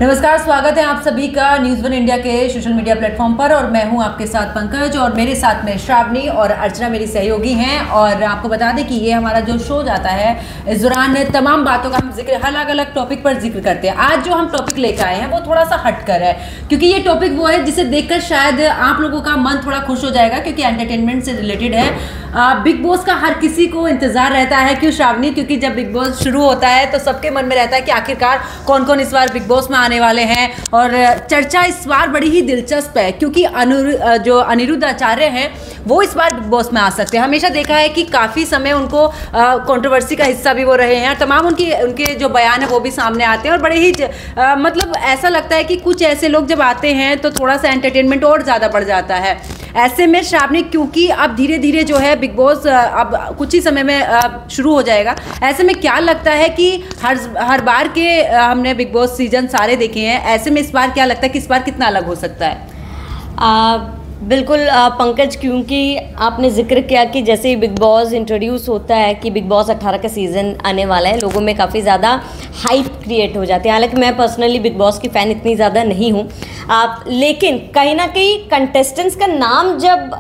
नमस्कार, स्वागत है आप सभी का न्यूज़ वन इंडिया के सोशल मीडिया प्लेटफॉर्म पर और मैं हूं आपके साथ पंकज और मेरे साथ में श्रावणी और अर्चना मेरी सहयोगी हैं। और आपको बता दें कि ये हमारा जो शो जाता है इस दौरान तमाम बातों का हम जिक्र अलग अलग टॉपिक पर जिक्र करते हैं। आज जो हम टॉपिक लेकर आए हैं वो थोड़ा सा हटकर है, क्योंकि ये टॉपिक वो है जिसे देखकर शायद आप लोगों का मन थोड़ा खुश हो जाएगा, क्योंकि एंटरटेनमेंट से रिलेटेड है। बिग बॉस का हर किसी को इंतजार रहता है, क्यों श्रावणी? क्योंकि जब बिग बॉस शुरू होता है तो सबके मन में रहता है कि आखिरकार कौन कौन इस बार बिग बॉस में आने वाले हैं। और चर्चा इस बार बड़ी ही दिलचस्प है, क्योंकि जो अनिरुद्ध आचार्य हैं वो इस बार बिग बॉस में आ सकते हैं। हमेशा देखा है कि काफ़ी समय उनको कंट्रोवर्सी का हिस्सा भी वो रहे हैं, तमाम उनके जो बयान है वो भी सामने आते हैं और बड़े ही मतलब ऐसा लगता है कि कुछ ऐसे लोग जब आते हैं तो थोड़ा सा एंटरटेनमेट और ज़्यादा बढ़ जाता है। ऐसे में श्रावणी, क्योंकि अब धीरे धीरे जो है बिग बॉस अब कुछ ही समय में शुरू हो जाएगा, ऐसे में क्या लगता है कि हर बार के हमने बिग बॉस सीजन सारे देखे हैं, ऐसे में इस बार क्या लगता है कि इस बार कितना अलग हो सकता है? बिल्कुल पंकज, क्योंकि आपने जिक्र किया कि जैसे ही बिग बॉस इंट्रोड्यूस होता है कि बिग बॉस 18 का सीज़न आने वाला है, लोगों में काफ़ी ज़्यादा हाइप क्रिएट हो जाती है। हालांकि मैं पर्सनली बिग बॉस की फ़ैन इतनी ज़्यादा नहीं हूँ, लेकिन कहीं ना कहीं कंटेस्टेंट्स का नाम जब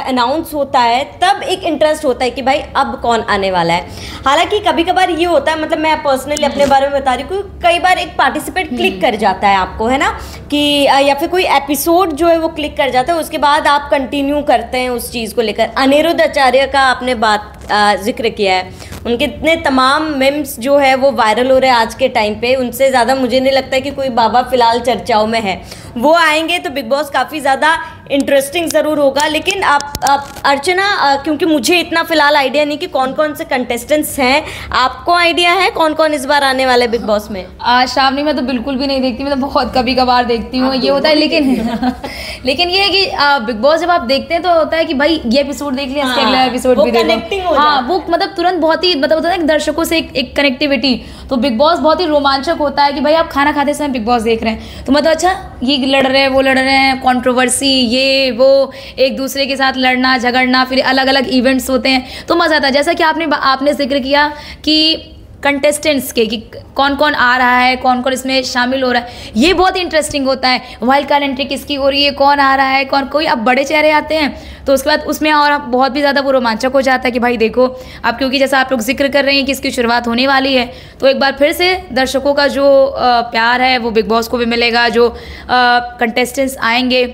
अनाउंस होता है तब एक इंटरेस्ट होता है कि भाई अब कौन आने वाला है। हालांकि कभी कभार ये होता है, मतलब मैं पर्सनली अपने बारे में बता रही हूँ, कई बार एक पार्टिसिपेट क्लिक कर जाता है आपको, है ना, कि या फिर कोई एपिसोड जो है वो क्लिक कर जाता है, उसके बाद आप कंटिन्यू करते हैं उस चीज़ को लेकर। अनिरुद्ध आचार्य का आपने जिक्र किया है, उनके इतने तमाम मीम्स जो है वो वायरल हो रहे हैं आज के टाइम पे। उनसे ज़्यादा मुझे नहीं लगता कि कोई बाबा फिलहाल चर्चाओं में है। वो आएंगे तो बिग बॉस काफ़ी ज़्यादा इंटरेस्टिंग ज़रूर होगा। लेकिन आप अर्चना, क्योंकि मुझे इतना फिलहाल आइडिया नहीं कि कौन कौन से कंटेस्टेंट्स हैं, आपको आइडिया है कौन कौन इस बार आने वाले बिग बॉस में? श्रावणी, मैं तो बिल्कुल भी नहीं देखती, मैं तो बहुत कभी कभार देखती हूँ, ये होता है। लेकिन ये है कि बिग बॉस जब आप देखते हैं तो होता है कि भाई ये एपिसोड देख लिया, इसके अगला एपिसोड भी देखो। हाँ, वो मतलब तुरंत बहुत ही मतलब होता है कि दर्शकों से एक कनेक्टिविटी। तो बिग बॉस बहुत ही रोमांचक होता है कि भाई आप खाना खाते समय बिग बॉस देख रहे हैं तो मतलब अच्छा ये लड़ रहे हैं, वो लड़ रहे हैं, कंट्रोवर्सी, ये वो एक दूसरे के साथ लड़ना झगड़ना, फिर अलग अलग इवेंट्स होते हैं तो मज़ा आता है। जैसा कि आपने जिक्र किया कि कंटेस्टेंट्स के कि कौन कौन आ रहा है, कौन कौन इसमें शामिल हो रहा है, ये बहुत इंटरेस्टिंग होता है। वाइल्ड कार्ड एंट्री किसकी हो रही है, कौन आ रहा है, कोई अब बड़े चेहरे आते हैं तो उसके बाद उसमें और बहुत भी ज़्यादा वो रोमांचक हो जाता है कि भाई देखो आप, क्योंकि जैसा आप लोग जिक्र कर रहे हैं कि इसकी शुरुआत होने वाली है तो एक बार फिर से दर्शकों का जो प्यार है वो बिग बॉस को भी मिलेगा, जो कंटेस्टेंट्स आएंगे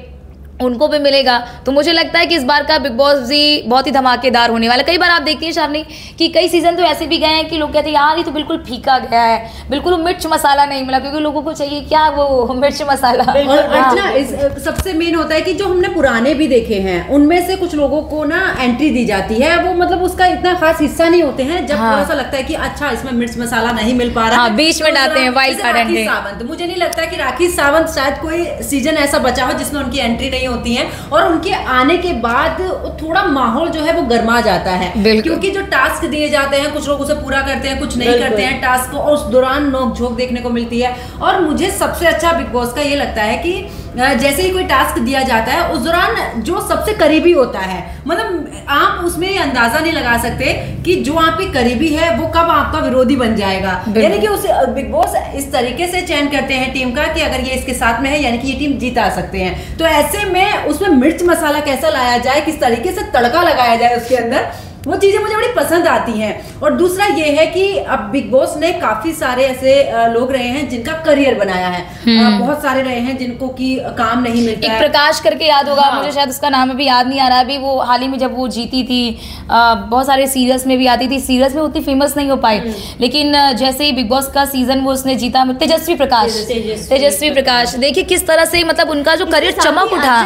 उनको भी मिलेगा। तो मुझे लगता है कि इस बार का बिग बॉस भी बहुत ही धमाकेदार होने वाला है। कई बार आप देखती हैं श्रावणी कि कई सीजन तो ऐसे भी गए हैं कि लोग कहते हैं यार ये तो बिल्कुल फीका गया है, बिल्कुल मिर्च मसाला नहीं मिला, क्योंकि लोगों को चाहिए क्या वो मिर्च मसाला। और अर्चना, सबसे मेन होता है कि जो हमने पुराने भी देखे हैं उनमें से कुछ लोगों को ना एंट्री दी जाती है, वो मतलब उसका इतना खास हिस्सा नहीं होते हैं। जब थोड़ा सा लगता है कि अच्छा इसमें मिर्च मसाला नहीं मिल पा रहा, बीच में डालते हैं वाइल्ड कार्ड एंट्री। सावंत, मुझे नहीं लगता कि राखी सावंत शायद कोई सीजन ऐसा बचा हो जिसमें उनकी एंट्री नहीं होती है, और उनके आने के बाद थोड़ा माहौल जो है वो गर्मा जाता है, क्योंकि जो टास्क दिए जाते हैं कुछ लोग उसे पूरा करते हैं, कुछ नहीं करते हैं टास्क को, और उस दौरान नोक झोंक देखने को मिलती है। और मुझे सबसे अच्छा बिग बॉस का ये लगता है कि जैसे ही कोई टास्क दिया जाता है उस दौरान जो सबसे करीबी होता है, मतलब आप उसमें अंदाजा नहीं लगा सकते कि जो आपके करीबी है वो कब आपका विरोधी बन जाएगा। यानी कि उसे बिग बॉस इस तरीके से चयन करते हैं टीम का कि अगर ये इसके साथ में है यानी कि ये टीम जीता सकते हैं। तो ऐसे में उसमें मिर्च मसाला कैसा लाया जाए, किस तरीके से तड़का लगाया जाए उसके अंदर, वो चीज़ें मुझे बड़ी पसंद आती हैं। और दूसरा ये है कि अब बिग बॉस ने काफ़ी सारे ऐसे लोग रहे हैं जिनका करियर बनाया है, बहुत सारे रहे हैं जिनको कि काम नहीं मिलता है। प्रकाश करके याद होगा, मुझे शायद उसका नाम अभी याद नहीं आ रहा। अभी वो हाल ही में जब वो जीती थी, बहुत सारे सीरियल्स में भी आती थी, सीरियल्स में उतनी फेमस नहीं हो पाई, लेकिन जैसे ही बिग बॉस का सीजन वो उसने जीता, तेजस्वी प्रकाश, देखिए किस तरह से मतलब उनका जो करियर चमक उठा।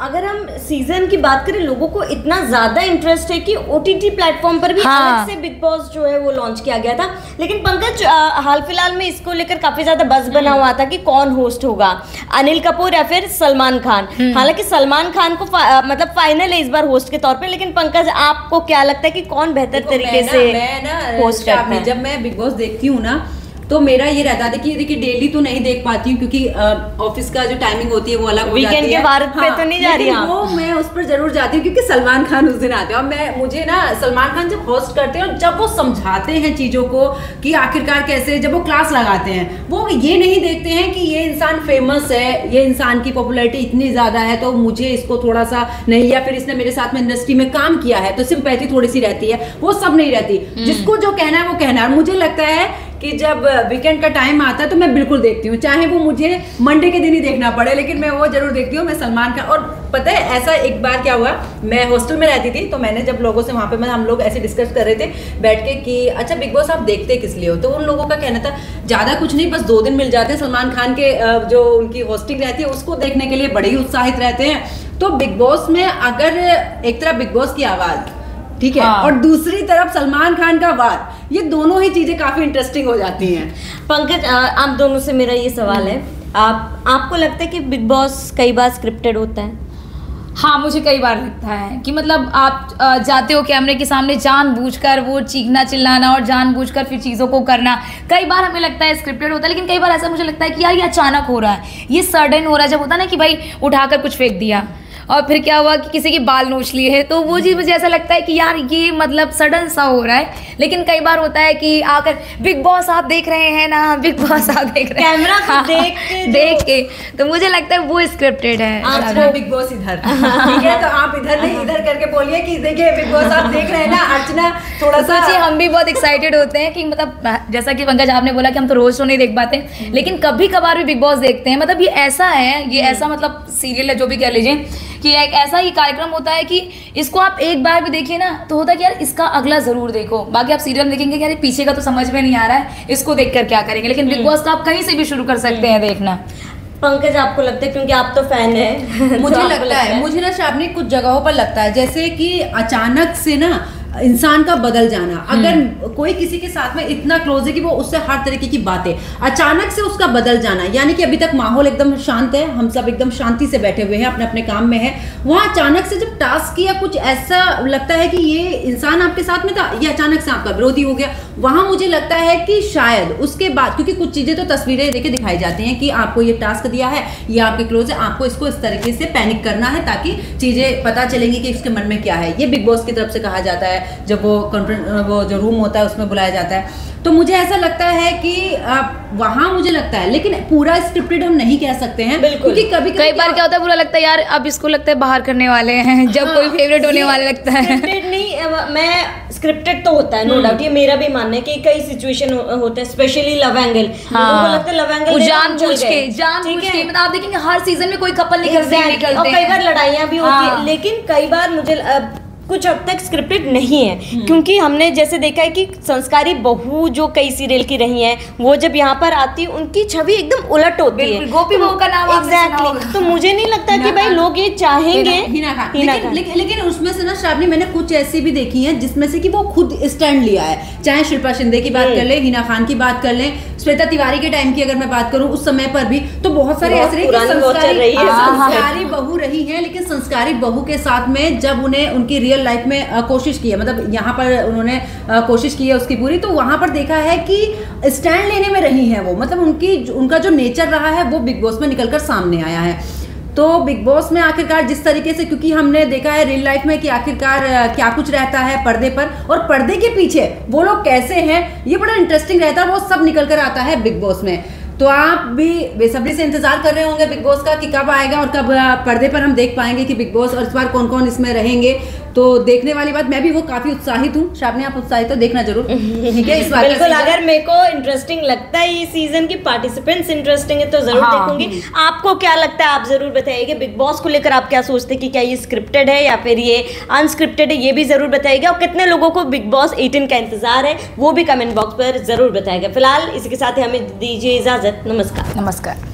अगर हम सीजन की बात करें, लोगों को इतना ज्यादा इंटरेस्ट है कि OTT प्लेटफॉर्म पर भी अलग से बिग बॉस जो है वो लॉन्च किया गया था। लेकिन पंकज, हाल फिलहाल में इसको लेकर काफी ज्यादा बज़ बना हुआ था कि कौन होस्ट होगा, अनिल कपूर या फिर सलमान खान। हालांकि सलमान खान को मतलब फाइनल है इस बार होस्ट के तौर पे, लेकिन पंकज आपको क्या लगता है कि कौन बेहतर तरीके से होस्ट करता है? जब मैं बिग बॉस देखती हूँ ना तो मेरा ये रहता है कि देखिए डेली तो नहीं देख पाती हूँ क्योंकि ऑफिस का जो टाइमिंग होती है वो अलग हो जाती है। वीकेंड के भारत पे तो नहीं जा रही वो मैं उस पर जरूर जाती हूँ क्योंकि सलमान खान उस दिन आते हैं और मुझे ना सलमान खान जब होस्ट करते हैं और जब वो समझाते हैं चीजों को कि आखिरकार कैसे, जब वो क्लास लगाते हैं वो ये नहीं देखते हैं कि इंसान फेमस है, ये इंसान की पॉपुलैरिटी इतनी ज्यादा है, तो मुझे इसको थोड़ा सा नहीं, या फिर इसने मेरे साथ में इंडस्ट्री में काम किया है तो सिंपैथी थोड़ी सी रहती है, वो सब नहीं रहती। जिसको जो कहना है वो कहना है। मुझे लगता है कि जब वीकेंड का टाइम आता है तो मैं बिल्कुल देखती हूँ, चाहे वो मुझे मंडे के दिन ही देखना पड़े, लेकिन मैं वो जरूर देखती हूँ। मैं सलमान खान, और पता है ऐसा एक बार क्या हुआ, मैं हॉस्टल में रहती थी, तो मैंने जब लोगों से वहाँ पे हम लोग ऐसे डिस्कस कर रहे थे बैठ के कि अच्छा बिग बॉस आप देखते किस लिए हो, तो उन लोगों का कहना था ज्यादा कुछ नहीं, बस 2 दिन मिल जाते हैं, सलमान खान के जो उनकी होस्टिंग रहती है उसको देखने के लिए बड़े ही उत्साहित रहते हैं। तो बिग बॉस में अगर एक तरफ बिग बॉस की आवाज, ठीक है, और दूसरी तरफ सलमान खान का वार, ये दोनों ही चीजें काफी इंटरेस्टिंग हो जाती हैं। पंकज, आप दोनों से मेरा ये सवाल है, आपको लगता है कि बिग बॉस कई बार स्क्रिप्टेड होता है? हाँ, मुझे कई बार लगता है कि मतलब आप जाते हो कैमरे के सामने जानबूझकर वो चीखना चिल्लाना और जानबूझकर फिर चीज़ों को करना, कई बार हमें लगता है स्क्रिप्टेड होता है, लेकिन कई बार ऐसा मुझे लगता है कि यार ये अचानक हो रहा है, ये सडन हो रहा है। जब होता है ना कि भाई उठाकर कुछ फेंक दिया और फिर क्या हुआ कि किसी के बाल नोच लिए है, तो वो चीज़ मुझे ऐसा लगता है कि यार ये मतलब सडन सा हो रहा है। लेकिन कई बार होता है कि आकर बिग बॉस आप देख रहे हैं ना, बिग बॉस आप देख रहे हैं कैमरा हाँ, देख के तो मुझे लगता है वो स्क्रिप्टेड है। आपको बिग बॉस इधर, ठीक है, तो आप इधर नहीं इधर करके बोलिए कि देखिए बिग बॉस आप देख रहे हैं ना। अर्चना थोड़ा सा, हम भी बहुत एक्साइटेड होते हैं कि मतलब जैसा कि पंकज आपने बोला कि हम तो रोज तो नहीं देख पाते, लेकिन कभी कभार भी बिग बॉस देखते हैं। मतलब ये ऐसा है, ये ऐसा मतलब सीरियल है जो भी कह लीजिए कि एक ऐसा ही कार्यक्रम होता है कि इसको आप एक बार भी देखिए ना तो होता है कि यार इसका अगला जरूर देखो। बाकी आप सीरियल देखेंगे कि यार पीछे का तो समझ में नहीं आ रहा है, इसको देखकर क्या करेंगे, लेकिन बिग बॉस का आप कहीं से भी शुरू कर सकते हैं देखना। पंकज, आपको लगता है, क्योंकि आप तो फैन है मुझे लगता है, मुझे ना शाबनी कुछ जगहों पर लगता है जैसे कि अचानक से ना इंसान का बदल जाना, अगर कोई किसी के साथ में इतना क्लोज है कि वो उससे हर तरीके की बातें, अचानक से उसका बदल जाना, यानी कि अभी तक माहौल एकदम शांत है, हम सब एकदम शांति से बैठे हुए हैं, अपने अपने काम में है, वहां अचानक से जब टास्क किया कुछ ऐसा लगता है कि ये इंसान आपके साथ में था, ये अचानक से आपका विरोधी हो गया, वहां मुझे लगता है कि शायद उसके बाद, क्योंकि कुछ चीजें तो तस्वीरें देके दिखाई जाती हैं कि आपको ये टास्क दिया है, ये आपके क्लोज है, आपको इसको इस तरीके से पैनिक करना है ताकि चीजें पता चलेंगी कि इसके मन में क्या है। ये बिग बॉस की तरफ से कहा जाता है जब वो जो रूम होता है उसमें बुलाया जाता है। तो मुझे ऐसा लगता है कि वहां मुझे लगता है, लेकिन पूरा स्क्रिप्टेड हम नहीं कह सकते हैं, क्योंकि कभी कई बार क्या होता है, बुरा लगता है यार अब इसको लगता है बाहर करने वाले हैं, जब कोई फेवरेट होने वाले लगता है। स्क्रिप्टेड नहीं, मैं स्क्रिप्टेड तो होता है नो डाउट, ये मेरा भी मानना है कि कई सिचुएशन होते हैं, स्पेशली लव एंगल, लोगों को लगता है लव एंगल जानबूझ के मतलब आप देखेंगे हर सीजन में कोई कपल निकलते हैं और कई बार लड़ाइयाँ भी होती है, लेकिन कई बार मुझे कुछ हद तक स्क्रिप्टेड नहीं है, क्योंकि हमने जैसे देखा है कि संस्कारी बहू जो कई सीरियल की रही हैं, वो जब यहाँ पर आती है उनकी छवि एकदम उलट होती है। गोपी बहू का नाम एग्जैक्टली। तो मुझे नहीं लगता कि भाई लोग ये चाहेंगे हिना खान, लेकिन उसमें से ना श्रावणी मैंने कुछ ऐसी भी देखी हैं जिसमें से कि वो खुद स्टैंड लिया है, चाहे शिल्पा शिंदे की बात कर ले, हिना खान की बात कर ले, श्वेता तिवारी के टाइम की अगर मैं बात करूं उस समय पर भी, तो बहुत सारे ऐसे संस्कारी बहू रही है, लेकिन संस्कारी बहू के साथ में जब उन्हें उनकी रियल लाइफ में कोशिश की है, मतलब यहाँ पर उन्होंने कोशिश की है उसकी पूरी, तो वहां पर देखा है कि स्टैंड लेने में रही है वो, मतलब उनका जो नेचर रहा है वो बिग बॉस में निकलकर सामने आया है। तो बिग बॉस में आखिरकार जिस तरीके से, क्योंकि हमने देखा है रियल लाइफ में कि आखिरकार क्या कुछ रहता है पर्दे पर और पर्दे के पीछे वो लोग कैसे हैं, ये बड़ा इंटरेस्टिंग रहता है, वो सब निकल कर आता है बिग बॉस में। तो आप भी बेसब्री से इंतजार कर रहे होंगे बिग बॉस का कि कब आएगा और कब पर्दे पर हम देख पाएंगे कि बिग बॉस और इस बार कौन कौन इसमें रहेंगे। तो देखने वाली बात, मैं भी वो काफी उत्साहित हूँ। श्रावणी आप उत्साहित हो, देखना जरूर, ठीक है। इस बार बिल्कुल, अगर मेरे को इंटरेस्टिंग लगता है ये सीजन की पार्टिसिपेंट्स इंटरेस्टिंग है तो जरूर देखूंगी। आपको क्या लगता है, आप जरूर बताइएगा। बिग बॉस को लेकर आप क्या सोचते हैं कि क्या ये स्क्रिप्टेड है या फिर ये अनस्क्रिप्टेड है, ये भी जरूर बताइएगा। और कितने लोगों को बिग बॉस 18 का इंतजार है वो भी कमेंट बॉक्स पर जरूर बताइएगा। फिलहाल इसी के साथ हमें दीजिए इजाजत। नमस्कार।